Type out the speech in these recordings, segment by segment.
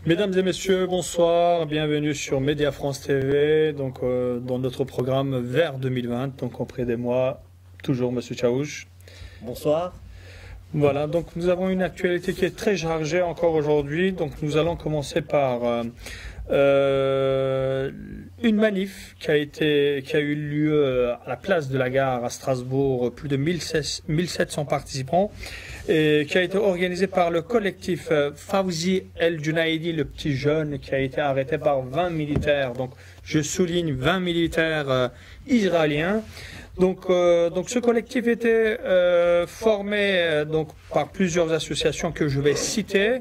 Mesdames et messieurs, bonsoir, bienvenue sur Média France TV, donc dans notre programme Vers 2020, donc auprès de moi, toujours Monsieur Chaouch. Bonsoir. Voilà, donc nous avons une actualité qui est très chargée encore aujourd'hui, donc nous allons commencer par une manif qui a eu lieu à la place de la Gare à Strasbourg, plus de 1700 participants, et qui a été organisée par le collectif Fawzi El Junaidi, le petit jeune qui a été arrêté par 20 militaires, donc je souligne 20 militaires israéliens. Donc ce collectif était formé donc par plusieurs associations que je vais citer,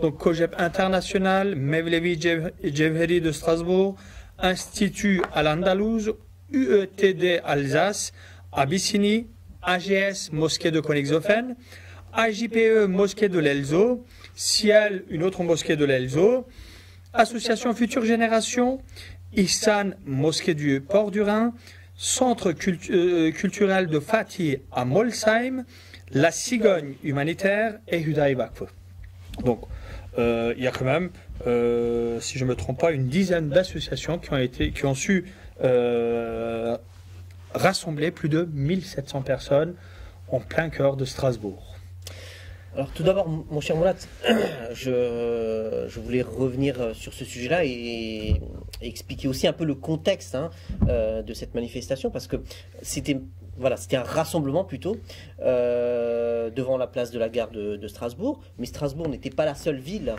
donc COGEP International, Mevlevi Jevheri de Strasbourg, Institut Al-Andalouse, UETD Alsace, Abyssinie, AGS Mosquée de Königshofen, AJPE Mosquée de l'Elzo, Ciel, une autre mosquée de l'Elzo, Association Future Génération, Ihsan Mosquée du Port du Rhin, Centre culturel de Fatih à Molsheim, la Cigogne humanitaire et Hudaï Vakf. Donc, il y a quand même, si je ne me trompe pas, une dizaine d'associations qui ont su rassembler plus de 1700 personnes en plein cœur de Strasbourg. Alors tout d'abord, mon cher Moulad, je voulais revenir sur ce sujet-là et expliquer aussi un peu le contexte de cette manifestation, parce que c'était un rassemblement plutôt devant la place de la Gare de Strasbourg. Mais Strasbourg n'était pas la seule ville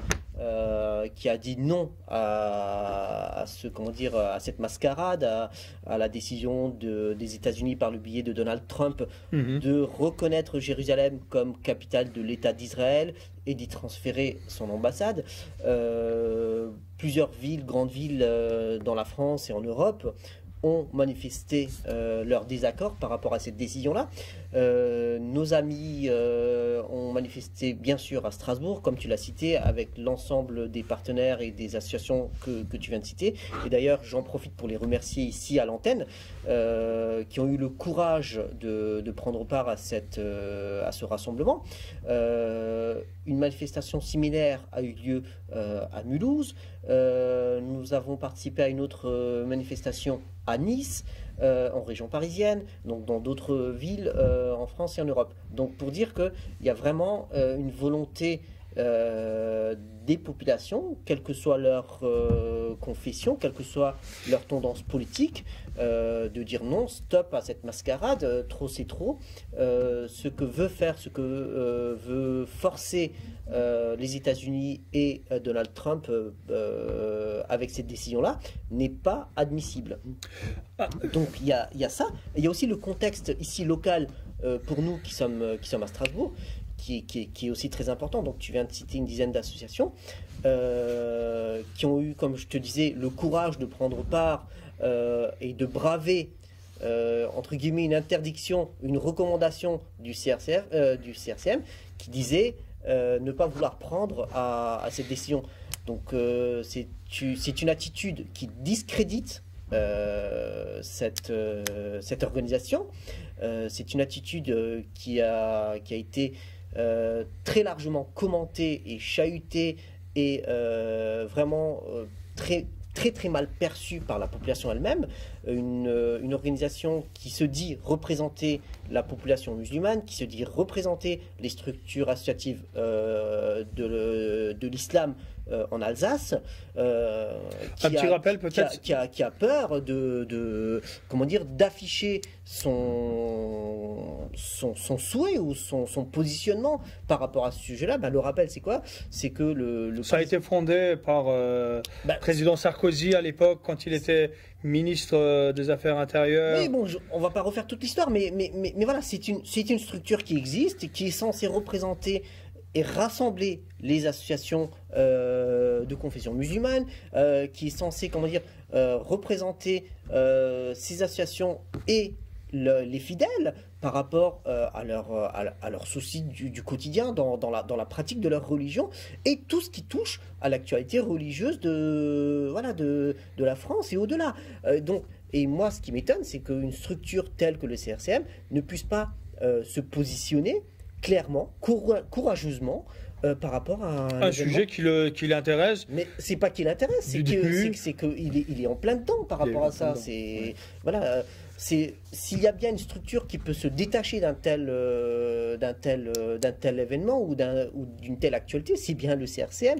qui a dit non à cette mascarade, à la décision des États-Unis par le biais de Donald Trump de reconnaître Jérusalem comme capitale de l'État d'Israël et d'y transférer son ambassade. Plusieurs villes, grandes villes dans la France et en Europe ont manifesté leur désaccord par rapport à cette décision-là. Nos amis ont manifesté bien sûr à Strasbourg, comme tu l'as cité, avec l'ensemble des partenaires et des associations que tu viens de citer. Et d'ailleurs, j'en profite pour les remercier ici à l'antenne, qui ont eu le courage de prendre part à ce rassemblement. Une manifestation similaire a eu lieu à Mulhouse. Nous avons participé à une autre manifestation à Nice, en région parisienne, donc dans d'autres villes en France et en Europe. Donc pour dire qu'il y a vraiment une volonté des populations, quelle que soit leur confession, quelle que soit leur tendance politique, de dire non, stop à cette mascarade, trop c'est trop. Ce que veut forcer les États-Unis et Donald Trump avec cette décision-là n'est pas admissible. Donc il y a ça. Il y a aussi le contexte ici local pour nous qui sommes à Strasbourg, qui est aussi très important. Donc tu viens de citer une dizaine d'associations qui ont eu, comme je te disais, le courage de prendre part et de braver entre guillemets une interdiction, une recommandation du CRCM qui disait ne pas vouloir prendre à cette décision. Donc c'est une attitude qui discrédite cette organisation. C'est une attitude qui a été très largement commentée et chahutée et vraiment très mal perçue par la population elle-même. Une organisation qui se dit représenter la population musulmane, qui se dit représenter les structures associatives de l'islam en Alsace, qui a peur d'afficher son souhait ou son positionnement par rapport à ce sujet-là. Le rappel, c'est quoi? C'est que ça a été fondé par le président Sarkozy à l'époque, quand il était ministre des Affaires intérieures. Oui, bon, on va pas refaire toute l'histoire, mais voilà, c'est une structure qui existe et qui est censée représenter et rassembler les associations de confession musulmane, qui est censée, représenter ces associations et les fidèles par rapport à leur souci du quotidien dans la pratique de leur religion et tout ce qui touche à l'actualité religieuse de la France et au-delà. Et moi, ce qui m'étonne, c'est qu'une structure telle que le CRCM ne puisse pas se positionner clairement, courageusement, par rapport à Un sujet qui l'intéresse. Mais c'est pas qu'il l'intéresse, c'est qu'il est en plein dedans par rapport à ça. C'est voilà, s'il y a bien une structure qui peut se détacher d'un tel événement ou d'une telle actualité, c'est bien le CRCM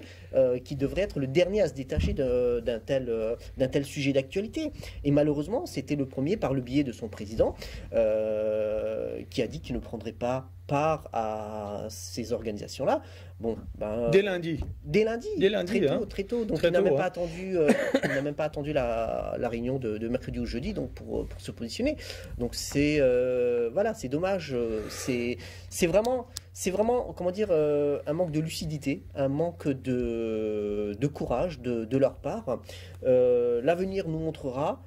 qui devrait être le dernier à se détacher d'un tel sujet d'actualité. Et malheureusement, c'était le premier par le biais de son président qui a dit qu'il ne prendrait pas part à ces organisations-là. Bon, dès lundi. Dès lundi, très tôt. Donc il n'a même, pas attendu la réunion de mercredi ou jeudi donc pour se positionner. Donc c'est voilà, c'est dommage. C'est vraiment, comment dire, un manque de lucidité, un manque de courage de leur part. L'avenir nous montrera.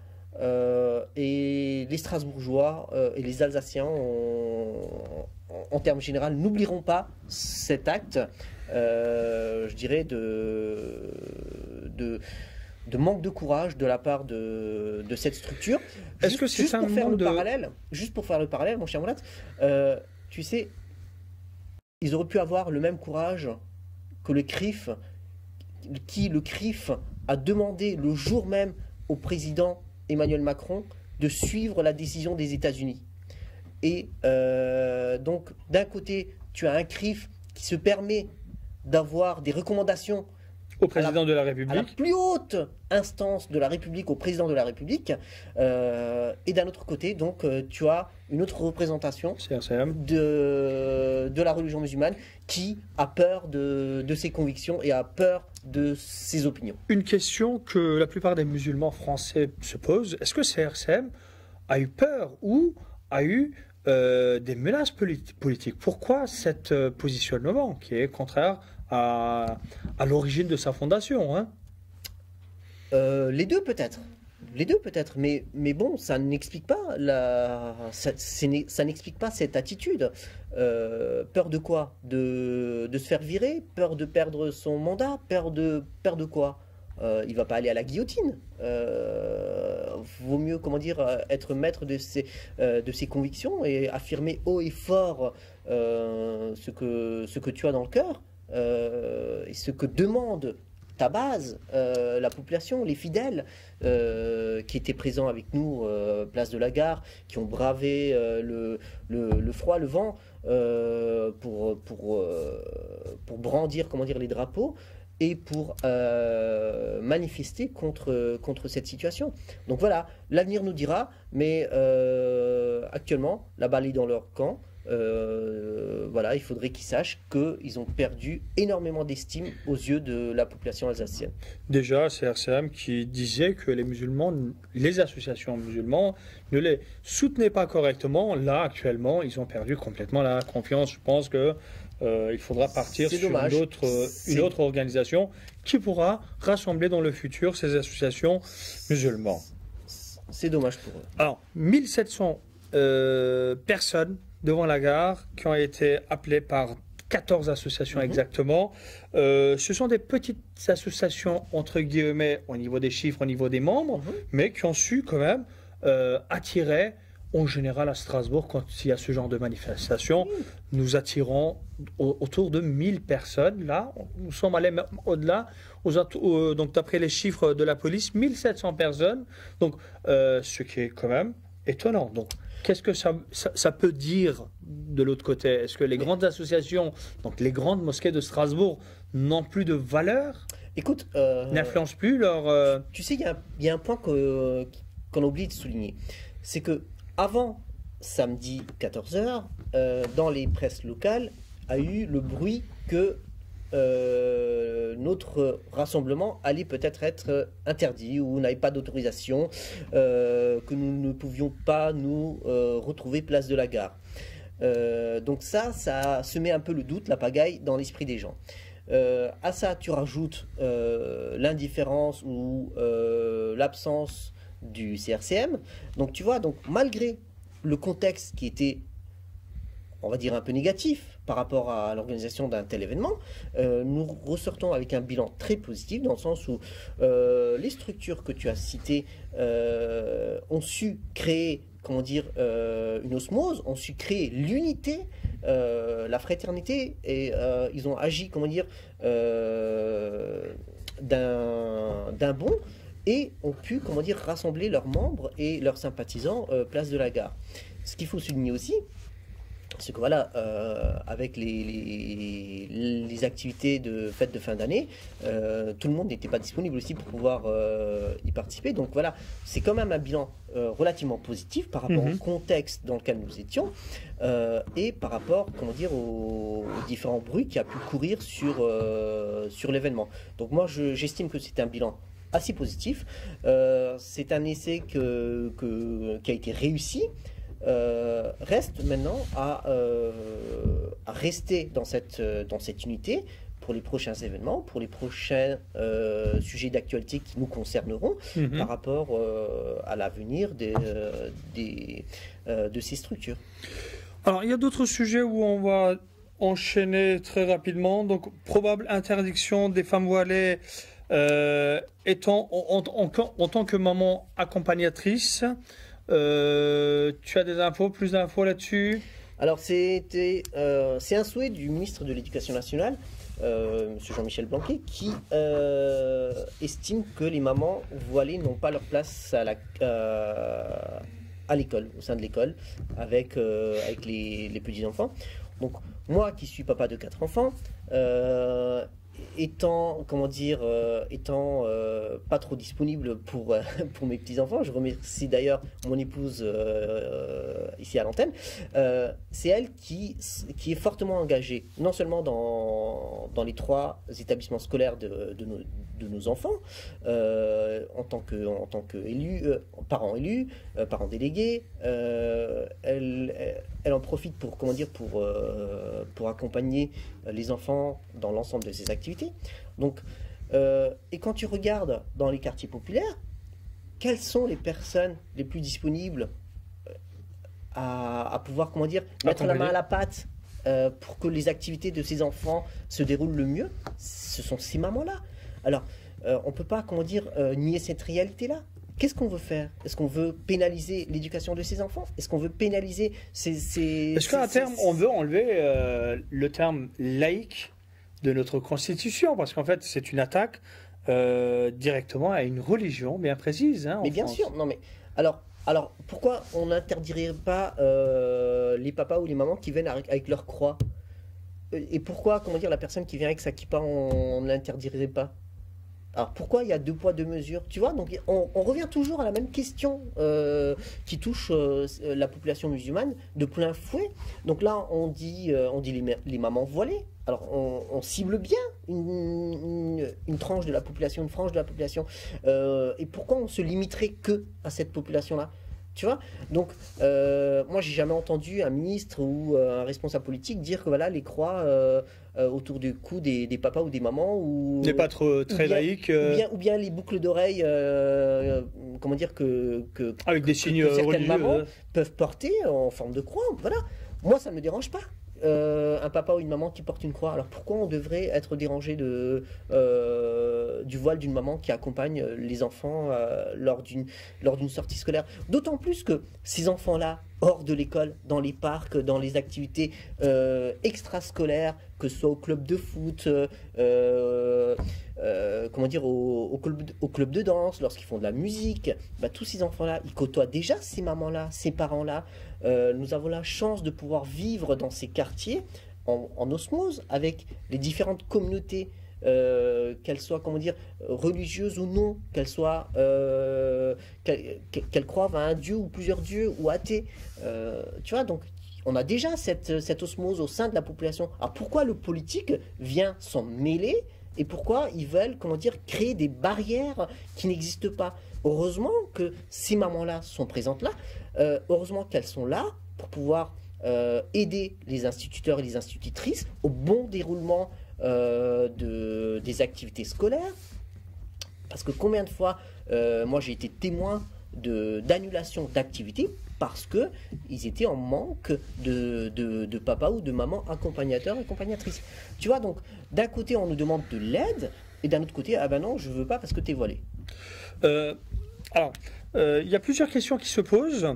Et les Strasbourgeois et les Alsaciens, en termes généraux, n'oublieront pas cet acte, je dirais, de manque de courage de la part de cette structure. Est-ce que c'est juste pour faire le parallèle, mon cher Moulin, tu sais, ils auraient pu avoir le même courage que le CRIF, le CRIF a demandé le jour même au président Emmanuel Macron de suivre la décision des États-Unis. Et donc, d'un côté, tu as un CRIF qui se permet d'avoir des recommandations au président de la République, à la plus haute instance de la République, au président de la République, et d'un autre côté, donc, tu as une autre représentation de la religion musulmane qui a peur de ses convictions et a peur de ses opinions. Une question que la plupart des musulmans français se posent, est-ce que CRCM a eu peur ou a eu des menaces politiques? Pourquoi cet positionnement qui est contraire à l'origine de sa fondation, hein? Les deux peut-être, mais bon, ça n'explique pas ça n'explique pas cette attitude. Peur de quoi? De se faire virer? Peur de perdre son mandat? Peur de quoi? Il va pas aller à la guillotine. Vaut mieux, comment dire, être maître de ses convictions et affirmer haut et fort ce que tu as dans le cœur et ce que demande ta base, la population, les fidèles qui étaient présents avec nous, place de la Gare, qui ont bravé le froid, le vent pour brandir, comment dire, les drapeaux et pour manifester contre cette situation. Donc voilà, l'avenir nous dira, mais actuellement, la balle est dans leur camp. Voilà, il faudrait qu'ils sachent qu'ils ont perdu énormément d'estime aux yeux de la population alsacienne. Déjà, c'est RCM qui disait que les musulmans, les associations musulmanes ne les soutenaient pas correctement. Là, actuellement, ils ont perdu complètement la confiance. Je pense que il faudra partir sur une autre organisation qui pourra rassembler dans le futur ces associations musulmanes. C'est dommage pour eux. Alors, 1700 personnes devant la gare qui ont été appelées par 14 associations exactement. Ce sont des petites associations, entre guillemets, au niveau des chiffres, au niveau des membres, mais qui ont su quand même attirer, en général à Strasbourg, quand il y a ce genre de manifestation, nous attirons autour de 1000 personnes. Là, nous sommes allés au-delà, donc d'après les chiffres de la police, 1700 personnes. Donc, ce qui est quand même étonnant. Donc, qu'est-ce que ça peut dire de l'autre côté? Est-ce que les grandes associations, donc les grandes mosquées de Strasbourg, n'ont plus de valeur? Écoute, n'influencent plus leur... Tu sais, il y a un point qu'on oublie de souligner. C'est que avant samedi 14h, dans les presses locales, a eu le bruit que notre rassemblement allait peut-être être interdit ou n'avait pas d'autorisation, que nous ne pouvions pas nous retrouver place de la Gare. Donc ça semait un peu le doute, la pagaille dans l'esprit des gens. À ça, tu rajoutes l'indifférence ou l'absence du CRCM. Donc tu vois, donc malgré le contexte qui était, on va dire, un peu négatif par rapport à l'organisation d'un tel événement, nous ressortons avec un bilan très positif dans le sens où les structures que tu as citées ont su créer, comment dire, une osmose, ont su créer l'unité la fraternité et ils ont agi, comment dire, d'un bond et ont pu, comment dire, rassembler leurs membres et leurs sympathisants place de la Gare. Ce qu'il faut souligner aussi, c'est que voilà, avec les activités de fête de fin d'année, tout le monde n'était pas disponible aussi pour pouvoir y participer. Donc voilà, c'est quand même un bilan relativement positif par rapport au contexte dans lequel nous étions et par rapport, comment dire, aux différents bruits qui a pu courir sur l'événement. Donc moi, j'estime que c'est un bilan assez positif. C'est un essai qui a été réussi. Reste maintenant à rester dans cette unité pour les prochains événements, pour les prochains sujets d'actualité qui nous concerneront par rapport à l'avenir de ces structures. Alors, il y a d'autres sujets où on va enchaîner très rapidement. Donc, probable interdiction des femmes voilées étant en tant que maman accompagnatrice. Tu as des infos, plus d'infos là-dessus? Alors c'est un souhait du ministre de l'Éducation nationale, M. Jean-Michel Blanquer, qui estime que les mamans voilées n'ont pas leur place à l'école, au sein de l'école, avec les petits-enfants. Donc moi qui suis papa de 4 enfants, étant pas trop disponible pour mes petits-enfants, je remercie d'ailleurs mon épouse ici à l'antenne, c'est elle qui est fortement engagée, non seulement dans les 3 établissements scolaires de nos enfants, en tant que élus, parents élus, parents délégués, elle en profite pour, comment dire, pour accompagner les enfants dans l'ensemble de ces activités. Donc, et quand tu regardes dans les quartiers populaires, quelles sont les personnes les plus disponibles à pouvoir, comment dire, mettre la main à la pâte pour que les activités de ces enfants se déroulent le mieux? Ce sont ces mamans-là. Alors, on ne peut pas, comment dire, nier cette réalité-là. Qu'est-ce qu'on veut faire? Est-ce qu'on veut pénaliser l'éducation de ces enfants? Est-ce qu'on veut pénaliser Est-ce qu'à terme, on veut enlever le terme laïque de notre Constitution? Parce qu'en fait, c'est une attaque directement à une religion bien précise. Hein, mais bien France. sûr, non mais... Alors, pourquoi on n'interdirait pas les papas ou les mamans qui viennent avec leur croix? Et pourquoi, comment dire, la personne qui vient avec sa kippa, on ne l'interdirait pas? Alors pourquoi il y a 2 poids 2 mesures? Tu vois, donc on revient toujours à la même question qui touche la population musulmane de plein fouet. Donc là, on dit les mamans voilées. Alors on cible bien une tranche de la population, une frange de la population. Et pourquoi on se limiterait que à cette population-là? Tu vois, donc moi j'ai jamais entendu un ministre ou un responsable politique dire que voilà, les croix autour du cou des papas ou des mamans n'est pas très laïque, ou bien les boucles d'oreilles, comment dire, que avec des signes certaines religieux mamans peuvent porter en forme de croix. Voilà, moi ça me dérange pas. Un papa ou une maman qui porte une croix. Alors pourquoi on devrait être dérangé du voile d'une maman qui accompagne les enfants lors d'une sortie scolaire? D'autant plus que ces enfants-là, hors de l'école, dans les parcs, dans les activités extrascolaires, que ce soit au club de foot, comment dire, au club de danse, lorsqu'ils font de la musique, bah, tous ces enfants-là, ils côtoient déjà ces mamans-là, ces parents-là. Nous avons la chance de pouvoir vivre dans ces quartiers en osmose avec les différentes communautés, qu'elles soient, comment dire, religieuses ou non, qu'elles croient à un dieu ou plusieurs dieux ou athées. Tu vois, donc on a déjà cette osmose au sein de la population. Alors pourquoi le politique vient s'en mêler et pourquoi ils veulent, comment dire, créer des barrières qui n'existent pas? Heureusement que ces mamans-là sont présentes là, heureusement qu'elles sont là pour pouvoir aider les instituteurs et les institutrices au bon déroulement des activités scolaires. Parce que combien de fois, moi j'ai été témoin d'annulation d'activités parce qu'ils étaient en manque de papa ou de maman accompagnateur, accompagnatrice. Tu vois, donc d'un côté on nous demande de l'aide et d'un autre côté, ah ben non, je veux pas parce que t'es voilé. Alors, il y a plusieurs questions qui se posent.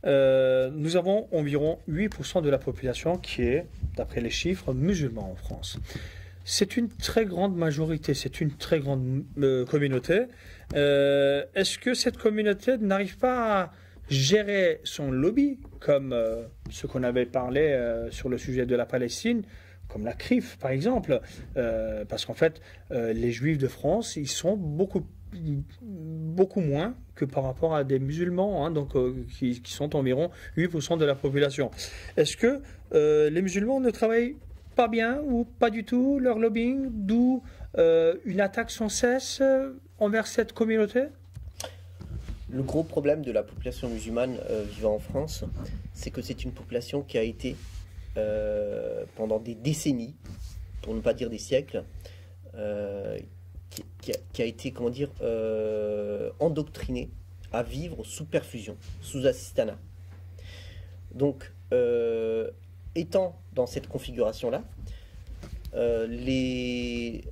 Nous avons environ 8% de la population qui est, d'après les chiffres, musulmane en France. C'est une très grande majorité, c'est une très grande communauté. Est-ce que cette communauté n'arrive pas à gérer son lobby, comme ce qu'on avait parlé sur le sujet de la Palestine, comme la CRIF par exemple, parce qu'en fait, les Juifs de France, ils sont beaucoup moins que par rapport à des musulmans, hein, donc, qui sont environ 8% de la population. Est-ce que les musulmans ne travaillent pas bien ou pas du tout leur lobbying, d'où une attaque sans cesse envers cette communauté? Le gros problème de la population musulmane vivant en France, c'est que c'est une population qui a été, pendant des décennies, pour ne pas dire des siècles, qui a été, comment dire, endoctrinée à vivre sous perfusion, sous assistanat. Donc, étant dans cette configuration-là, les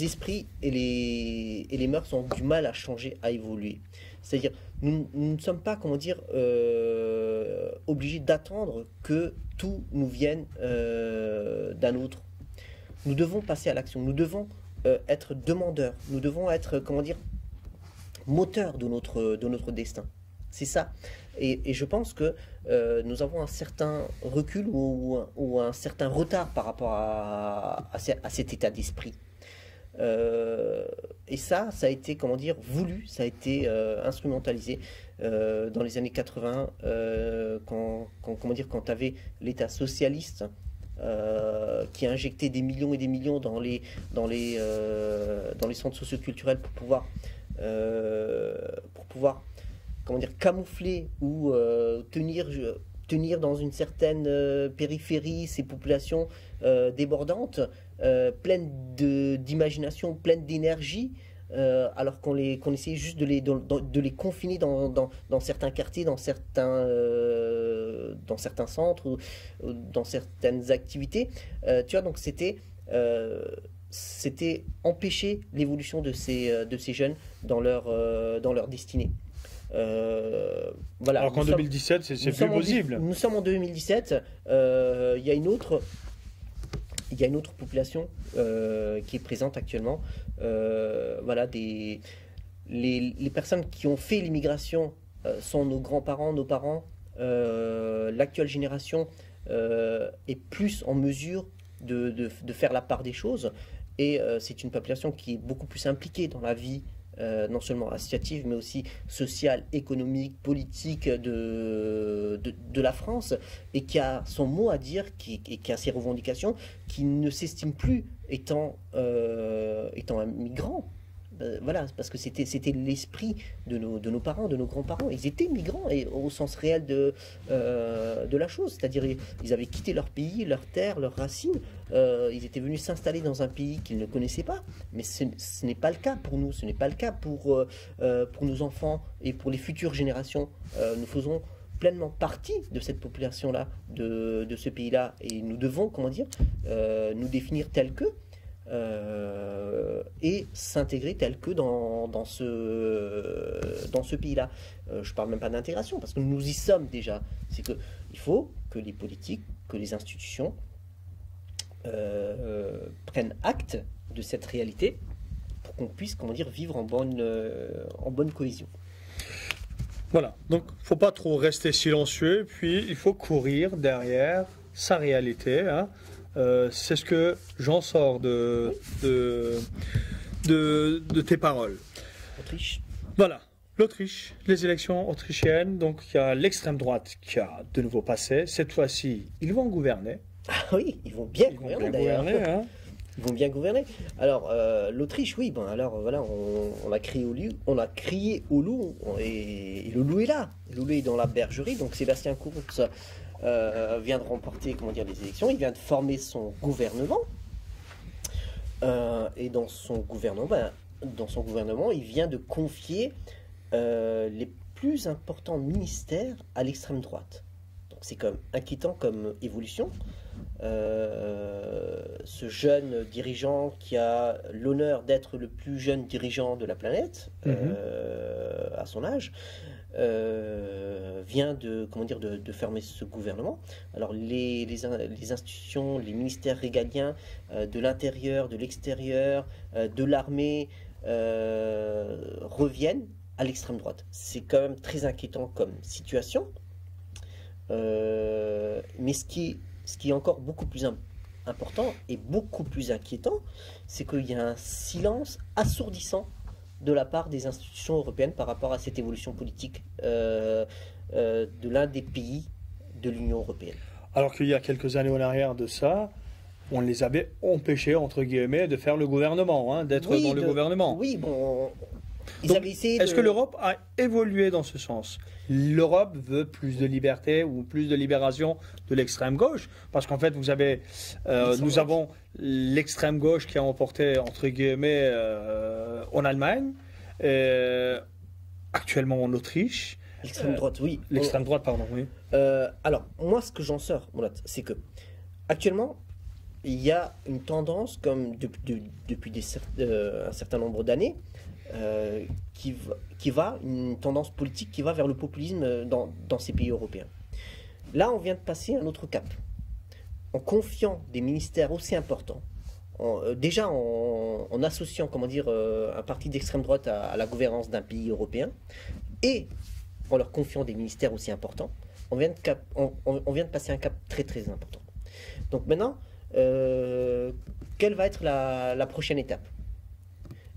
esprits et les mœurs ont du mal à changer, à évoluer. C'est-à-dire, nous ne sommes pas, comment dire, obligés d'attendre que tout nous vienne d'un autre. Nous devons passer à l'action, nous devons être demandeurs, nous devons être, comment dire, moteurs de notre destin. C'est ça. Et je pense que nous avons un certain recul ou un certain retard par rapport à cet état d'esprit. Et ça a été, comment dire, voulu, ça a été instrumentalisé dans les années 80, comment dire, quand tu avais l'État socialiste qui a injecté des millions et des millions dans les centres socioculturels pour pouvoir comment dire, camoufler ou tenir dans une certaine périphérie ces populations débordantes, pleines d'imagination, pleines d'énergie, alors qu'on essayait juste de les confiner dans certains quartiers, dans certains centres, ou dans certaines activités. Tu vois, donc c'était empêcher l'évolution de ces jeunes dans leur destinée. Voilà. Alors qu'en 2017, c'est plus possible. Nous sommes en 2017. Il y a une autre population qui est présente actuellement. Voilà, les personnes qui ont fait l'immigration sont nos grands-parents, nos parents. L'actuelle génération est plus en mesure de faire la part des choses. Et c'est une population qui est beaucoup plus impliquée dans la vie non seulement associative, mais aussi sociale, économique, politique de la France, et qui a son mot à dire, et qui a ses revendications, qui ne s'estime plus étant un migrant. Voilà, parce que c'était l'esprit de nos parents, de nos grands-parents. Ils étaient migrants, et au sens réel de la chose. C'est-à-dire, ils avaient quitté leur pays, leur terre, leurs racines. Ils étaient venus s'installer dans un pays qu'ils ne connaissaient pas. Mais ce n'est pas le cas pour nous. Ce n'est pas le cas pour nos enfants et pour les futures générations. Nous faisons pleinement partie de cette population-là, de ce pays-là. Et nous devons, comment dire, nous définir tels que. Et s'intégrer tel que dans ce pays-là. Je parle même pas d'intégration, parce que nous y sommes déjà. C'est que il faut que les politiques, que les institutions prennent acte de cette réalité pour qu'on puisse, comment dire, vivre en bonne cohésion. Voilà, donc il ne faut pas trop rester silencieux, puis il faut courir derrière sa réalité, hein. C'est ce que j'en sors de tes paroles. Autriche. Voilà, l'Autriche, les élections autrichiennes. Donc il y a l'extrême droite qui a de nouveau passé. Cette fois-ci, ils vont gouverner. Ah oui, ils vont bien gouverner d'ailleurs. Hein. Ils vont bien gouverner. Alors l'Autriche, oui. Bon, alors voilà, on a crié au loup, et le loup est là. Le loup est dans la bergerie. Donc Sébastien Kurz vient de remporter, comment dire, les élections. Il vient de former son gouvernement. Et dans son gouvernement, il vient de confier les plus importants ministères à l'extrême droite. Donc c'est comme inquiétant comme évolution. ce jeune dirigeant qui a l'honneur d'être le plus jeune dirigeant de la planète à son âge, vient de, comment dire, de fermer ce gouvernement. Alors les institutions, les ministères régaliens de l'intérieur, de l'extérieur, de l'armée reviennent à l'extrême droite. C'est quand même très inquiétant comme situation. Mais ce qui est encore beaucoup plus important et beaucoup plus inquiétant, c'est qu'il y a un silence assourdissant de la part des institutions européennes par rapport à cette évolution politique de l'un des pays de l'Union européenne. Alors qu'il y a quelques années en arrière de ça, on les avait empêchés, entre guillemets, de faire le gouvernement, hein, d'être dans le gouvernement. Oui, bon... Est-ce que l'Europe a évolué dans ce sens? L'Europe veut plus de liberté ou plus de libération de l'extrême gauche, parce qu'en fait, nous avons l'extrême gauche qui a emporté, entre guillemets, en Allemagne, actuellement en Autriche. L'extrême droite, oui. L'extrême droite, pardon, oui. Alors, moi, ce que j'en sors, c'est que, actuellement, il y a une tendance, comme depuis un certain nombre d'années, une tendance politique qui va vers le populisme dans ces pays européens. Là, on vient de passer un autre cap. En confiant des ministères aussi importants, déjà en associant, comment dire, un parti d'extrême droite à la gouvernance d'un pays européen, et en leur confiant des ministères aussi importants, on vient de passer un cap très très important. Donc maintenant, quelle va être la prochaine étape?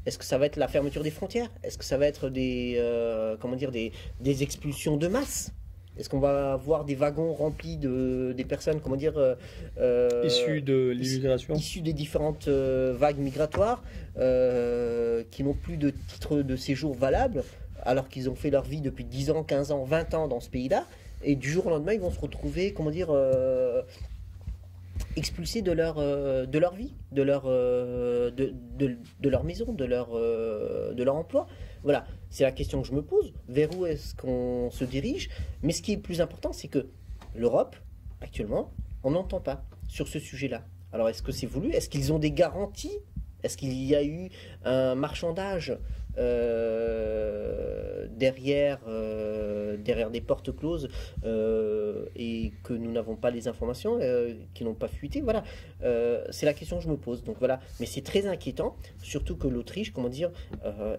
Est-ce que ça va être la fermeture des frontières? Est-ce que ça va être des expulsions de masse? Est-ce qu'on va avoir des wagons remplis des personnes, issues de l'immigration, issues des différentes vagues migratoires, qui n'ont plus de titre de séjour valable, alors qu'ils ont fait leur vie depuis 10 ans, 15 ans, 20 ans dans ce pays-là, et du jour au lendemain, ils vont se retrouver, expulsés de leur vie, de leur maison, de leur emploi. Voilà, c'est la question que je me pose. Vers où est-ce qu'on se dirige? Mais ce qui est le plus important, c'est que l'Europe, actuellement, on n'entend pas sur ce sujet-là. Alors, est-ce que c'est voulu? Est-ce qu'ils ont des garanties? Est-ce qu'il y a eu un marchandage derrière des portes closes et que nous n'avons pas les informations, qui n'ont pas fuité? Voilà, c'est la question que je me pose. Donc voilà, mais c'est très inquiétant, surtout que l'Autriche,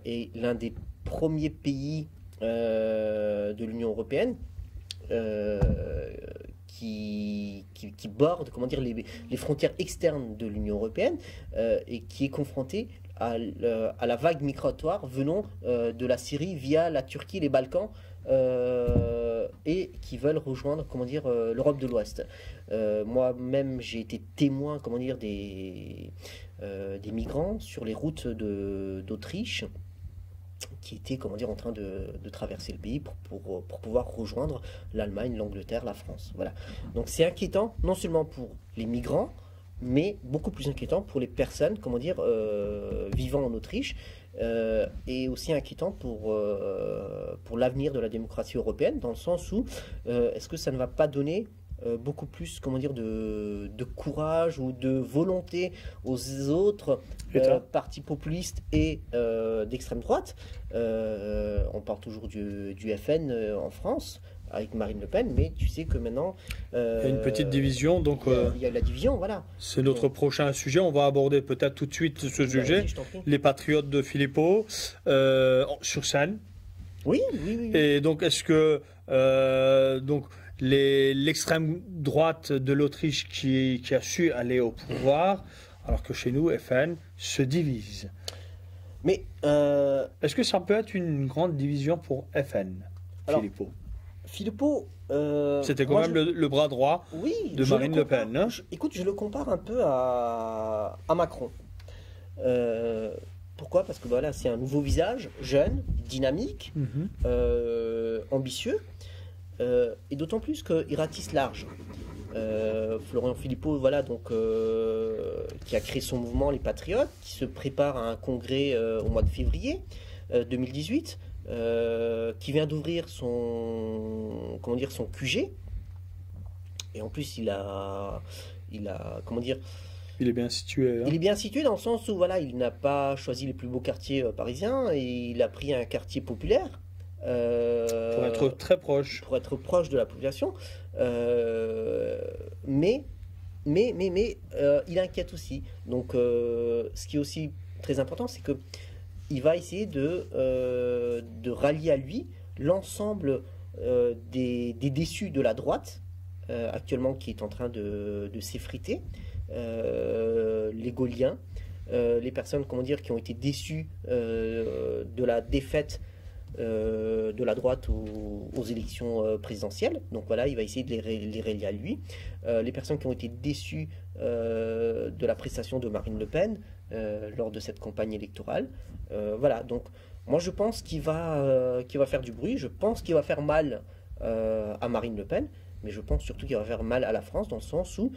est l'un des premiers pays de l'Union européenne qui borde, les frontières externes de l'Union européenne, et qui est confronté à la vague migratoire venant de la Syrie via la Turquie, les Balkans, et qui veulent rejoindre, l'Europe de l'Ouest. Moi-même, j'ai été témoin, des migrants sur les routes d'Autriche, qui étaient, en train de traverser le pays pour pouvoir rejoindre l'Allemagne, l'Angleterre, la France. Voilà. Donc c'est inquiétant, non seulement pour les migrants, mais beaucoup plus inquiétant pour les personnes, vivant en Autriche, et aussi inquiétant pour l'avenir de la démocratie européenne, dans le sens où est-ce que ça ne va pas donner beaucoup plus, de courage ou de volonté aux autres partis populistes et d'extrême droite. On parle toujours du FN en France, avec Marine Le Pen, mais tu sais que maintenant... il y a une petite division, donc... Il y a la division, voilà. C'est notre prochain sujet. On va aborder peut-être tout de suite ce sujet. Les patriotes de Philippot, sur scène. Oui. Et donc, est-ce que... l'extrême droite de l'Autriche qui a su aller au pouvoir, alors que chez nous, FN se divise. Mais est-ce que ça peut être une grande division pour FN, Philippot, c'était quand même le bras droit de Marine Le Pen. Hein, écoute, je le compare un peu à Macron. Pourquoi? Parce que voilà, c'est un nouveau visage, jeune, dynamique, ambitieux. Et d'autant plus qu'il ratisse large. Florian Philippot, qui a créé son mouvement Les Patriotes, qui se prépare à un congrès au mois de février 2018, qui vient d'ouvrir son QG. Et en plus, il a comment dire, Il est bien situé. Hein. il est bien situé dans le sens où voilà, il n'a pas choisi les plus beaux quartiers parisiens et il a pris un quartier populaire. Pour être très proche. Pour être proche de la population. Mais il inquiète aussi. Donc, ce qui est aussi très important, c'est que il va essayer de rallier à lui l'ensemble des déçus de la droite, actuellement qui est en train de s'effriter, les Gauliens, les personnes, comment dire, qui ont été déçues de la défaite de la droite aux élections présidentielles. Donc voilà, il va essayer de les relier à lui. Les personnes qui ont été déçues de la prestation de Marine Le Pen lors de cette campagne électorale. Voilà, donc moi je pense qu'il va faire du bruit, je pense qu'il va faire mal à Marine Le Pen, mais je pense surtout qu'il va faire mal à la France dans le sens où...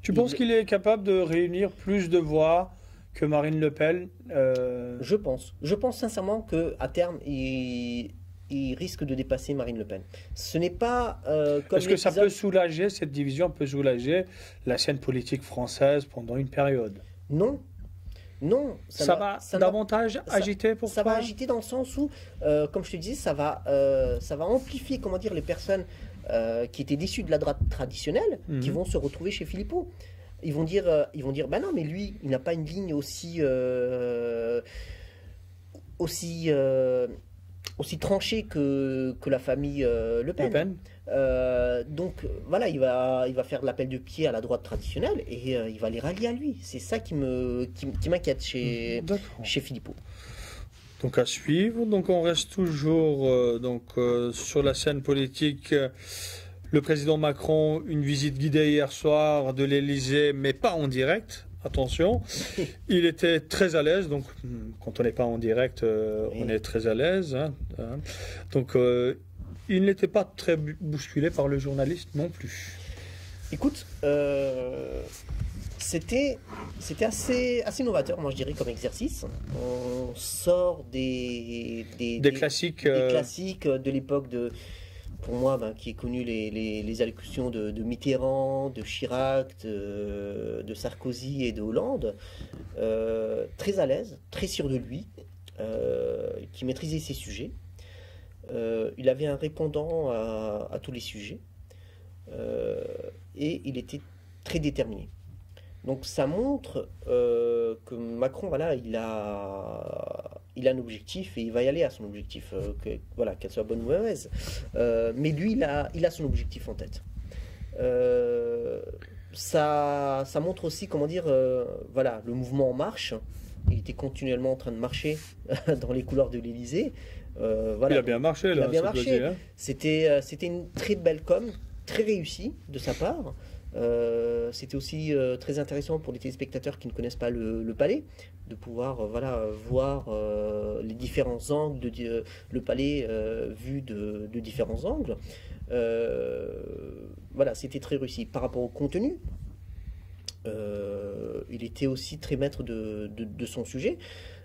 Tu penses qu'il est capable de réunir plus de voix que Marine Le Pen Je pense sincèrement qu'à terme, il risque de dépasser Marine Le Pen. Ce n'est pas comme Est-ce que ça peut soulager, cette division peut soulager la scène politique française pendant une période? Non. Non. Ça va davantage agiter pour ça toi? va agiter dans le sens où, comme je te disais, ça va amplifier, comment dire, les personnes qui étaient déçues de la droite traditionnelle, qui vont se retrouver chez Philippot. Ils vont dire, bah non, mais lui, il n'a pas une ligne aussi tranchée que la famille Le Pen. Donc voilà, il va faire de l'appel de pied à la droite traditionnelle et il va les rallier à lui. C'est ça qui m'inquiète chez Philippot. Donc à suivre. Donc on reste toujours sur la scène politique. Le président Macron, une visite guidée hier soir de l'Élysée, mais pas en direct. Attention, il était très à l'aise. Donc quand on n'est pas en direct, on est très à l'aise. Hein. Donc il n'était pas très bousculé par le journaliste non plus. Écoute, c'était assez novateur, moi je dirais, comme exercice. On sort des classiques, de l'époque pour moi, qui ai connu les allocutions de Mitterrand, de Chirac, de Sarkozy et de Hollande. Très à l'aise, très sûr de lui, qui maîtrisait ses sujets. Il avait un répondant à tous les sujets et il était très déterminé. Donc ça montre que Macron, voilà, il a un objectif et il va y aller à son objectif, qu'elle soit bonne ou mauvaise. Mais lui, il a son objectif en tête. Ça montre aussi, comment dire, le mouvement En Marche. Il était continuellement en train de marcher dans les couloirs de l'Élysée. Il a bien marché, là. Il a bien marché. Hein. C'était une très belle com, très réussie de sa part. C'était aussi très intéressant pour les téléspectateurs qui ne connaissent pas le palais, de pouvoir voir les différents angles, le palais vu de différents angles. C'était très réussi. Par rapport au contenu, il était aussi très maître de son sujet.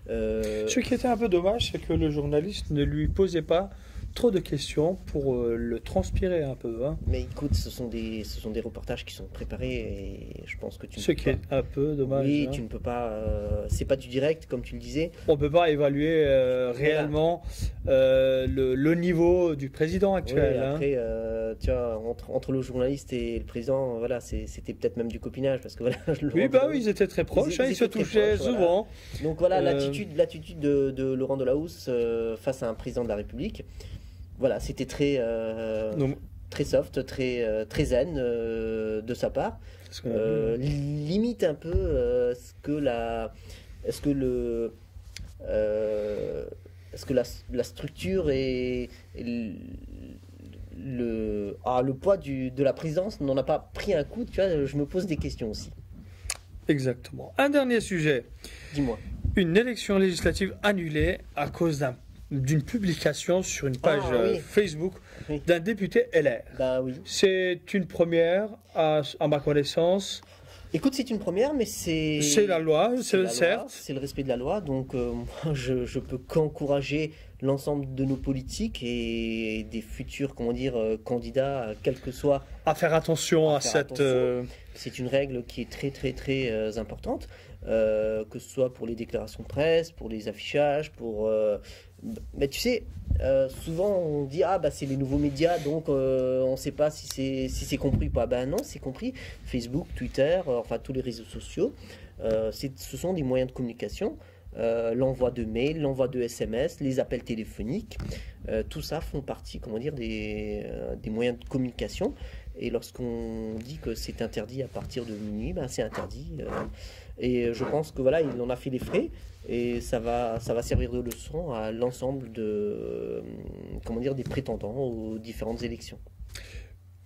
Ce qui était un peu dommage, c'est que le journaliste ne lui posait pas trop de questions pour le transpirer un peu. Hein. Mais écoute, ce sont des reportages qui sont préparés et je pense que tu ne Ce qui est un peu dommage. Oui, hein. tu ne peux pas... c'est pas du direct, comme tu le disais. On ne peut pas évaluer réellement le niveau du président actuel. Oui, après, tu vois, entre le journaliste et le président, c'était peut-être même du copinage. Parce que, oui, ils étaient très proches, ils se touchaient souvent. Voilà. Donc voilà, l'attitude de Laurent Delahousse face à un président de la République. Voilà, c'était très soft, très zen de sa part. Limite un peu est-ce que la structure et le poids de la présidence n'en a pas pris un coup, tu vois, je me pose des questions aussi. Exactement. Un dernier sujet. Dis-moi. Une élection législative annulée à cause d'une publication sur une page Facebook d'un député LR. Oui. C'est une première à ma connaissance. Écoute, c'est une première, mais C'est la loi, certes. C'est le respect de la loi, donc moi, je peux qu'encourager l'ensemble de nos politiques et des futurs, comment dire, candidats, quel que soit. À faire attention à faire cette... attention. C'est une règle qui est très très très importante, que ce soit pour les déclarations de presse, pour les affichages, pour... Mais tu sais, souvent on dit ah bah c'est les nouveaux médias donc on ne sait pas si c'est compris ou pas. Ben non, c'est compris. Facebook, Twitter, enfin tous les réseaux sociaux, ce sont des moyens de communication. L'envoi de mails, l'envoi de SMS, les appels téléphoniques, tout ça font partie, comment dire, des moyens de communication. Et lorsqu'on dit que c'est interdit à partir de minuit, ben c'est interdit. Et je pense que voilà, il en a fait les frais et ça va servir de leçon à l'ensemble de, comment dire, des prétendants aux différentes élections.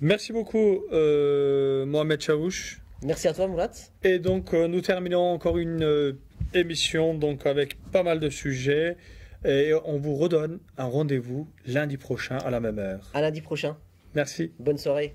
Merci beaucoup, Mohamed Chaouch. Merci à toi, Moulat. Et donc, nous terminons encore une émission donc avec pas mal de sujets. Et on vous redonne un rendez-vous lundi prochain à la même heure. À lundi prochain. Merci. Bonne soirée.